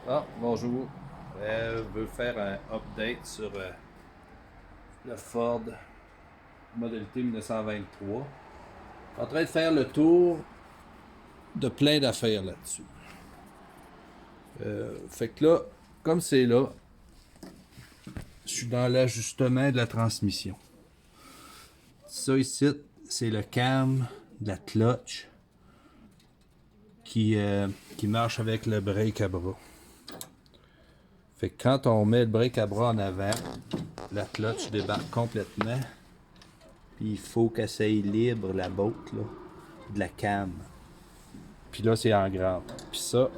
Ah, bonjour. Je veux faire un update sur le Ford modalité 1923. Je suis en train de faire le tour de plein d'affaires là-dessus. Fait que là, comme c'est là, je suis dans l'ajustement de la transmission. Ça ici, c'est le cam de la clutch qui marche avec le break à bras. Fait que quand on met le break à bras en avant, la clutch débarque complètement. Puis il faut qu'elle soit libre, la botte, là, de la cam. Puis là, c'est en grande. Puis ça,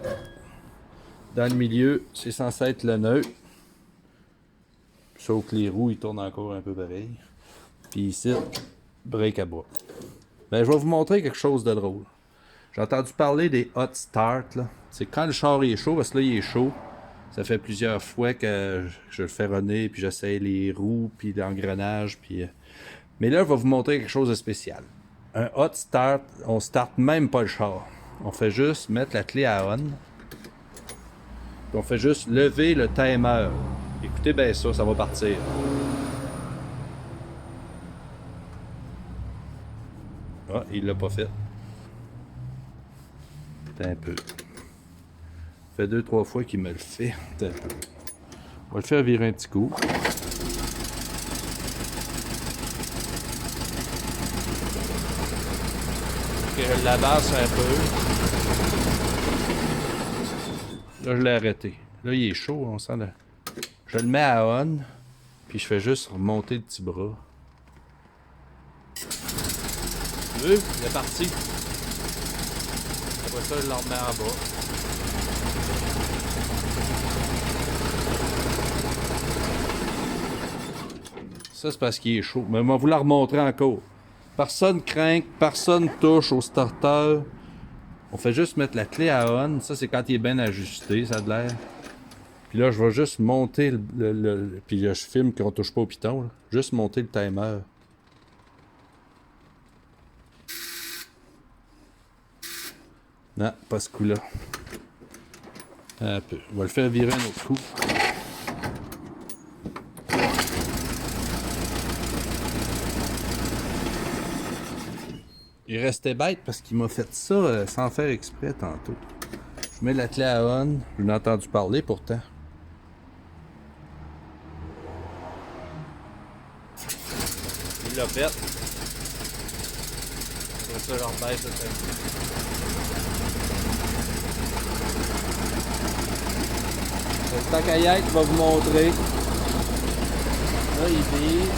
dans le milieu, c'est censé être le neutre. Sauf que les roues, ils tournent encore un peu pareil. Puis ici, break à bras. Ben, je vais vous montrer quelque chose de drôle. J'ai entendu parler des hot start, là. C'est quand le char est chaud, parce que là, il est chaud. Ça fait plusieurs fois que je le fais runner, puis j'essaie les roues, puis l'engrenage, puis... Mais là, je vais vous montrer quelque chose de spécial. Un hot start, on starte même pas le char. On fait juste mettre la clé à on. Puis on fait juste lever le timer. Écoutez bien ça, ça va partir. Ah, il l'a pas fait. Attends un peu. Ça fait 2-3 fois qu'il me le fait. Attends un peu. On va le faire virer un petit coup. Ok, je l'abasse un peu. Là, je l'ai arrêté. Là, il est chaud, on sent le... Je le mets à on, puis je fais juste remonter le petit bras. Tu veux? Il est parti. Après ça, je le remets en bas. Ça, c'est parce qu'il est chaud. Mais on va vous la remontrer encore. Personne craint, personne touche au starter. On fait juste mettre la clé à on. Ça, c'est quand il est bien ajusté, ça a de l'air. Puis là, je vais juste monter puis là, je filme qu'on touche pas au piton. Là. Juste monter le timer. Non, pas ce coup-là. Un peu. On va le faire virer un autre coup. Il restait bête parce qu'il m'a fait ça sans faire exprès tantôt. Je mets la clé à on. Je l'ai entendu parler pourtant. Il l'a fait. Après ça, je rebaisse le tant qu'à y être, je vais vous montrer. Là, il vire.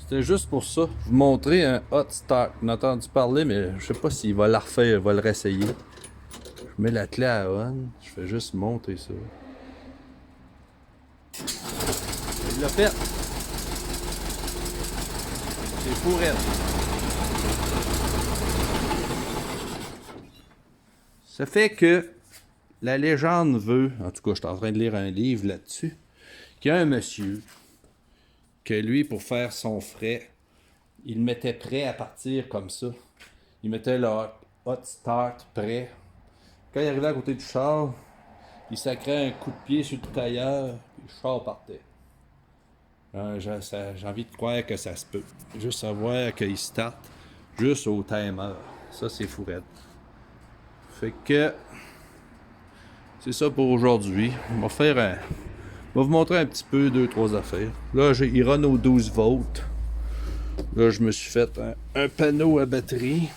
C'était juste pour ça. Vous montrer un hot start. On a entendu parler, mais je sais pas s'il va la refaire, il va le réessayer. Je mets la clé à on. Je fais juste monter ça. Il l'a fait. C'est fou raide. Ça fait que la légende veut, en tout cas, je suis en train de lire un livre là-dessus, qu'il y a un monsieur que lui, pour faire son frais, il mettait prêt à partir comme ça. Il mettait le hot start prêt. Quand il arrivait à côté du char, il sacrait un coup de pied sur le tailleur, puis le char partait. J'ai envie de croire que ça se peut. Juste savoir qu'il start juste au timer. Ça, c'est fou raide. Fait que c'est ça pour aujourd'hui. On va faire un... On va vous montrer un petit peu 2-3 affaires. Là, il run aux 12 volts. Là, je me suis fait un panneau à batterie.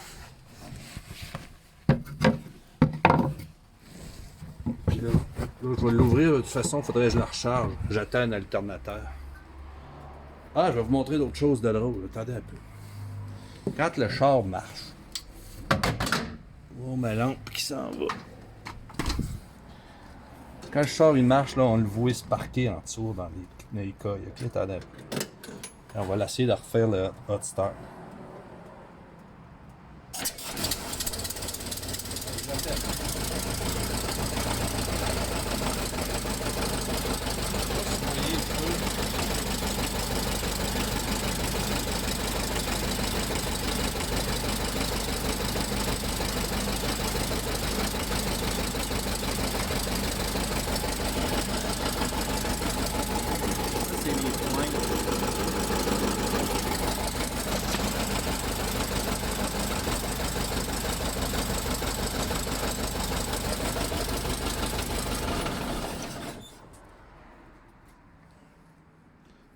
Puis là, je vais l'ouvrir. De toute façon, il faudrait que je la recharge. J'attends un alternateur. Ah, je vais vous montrer d'autres choses de drôle. Attendez un peu. Quand le char marche, oh, ma lampe qui s'en va. Quand le char il marche, là, on le voit se parquer en dessous dans les cas. Il y a clé à l'air. On va l'essayer de refaire le hot start.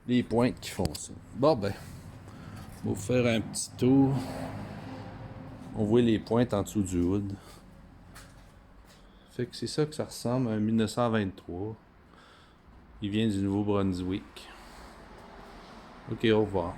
Les pointes qui font ça. Bon ben, on va faire un petit tour. On voit les pointes en dessous du hood. Fait que c'est ça que ça ressemble à un 1923. Il vient du Nouveau-Brunswick. Ok, au revoir.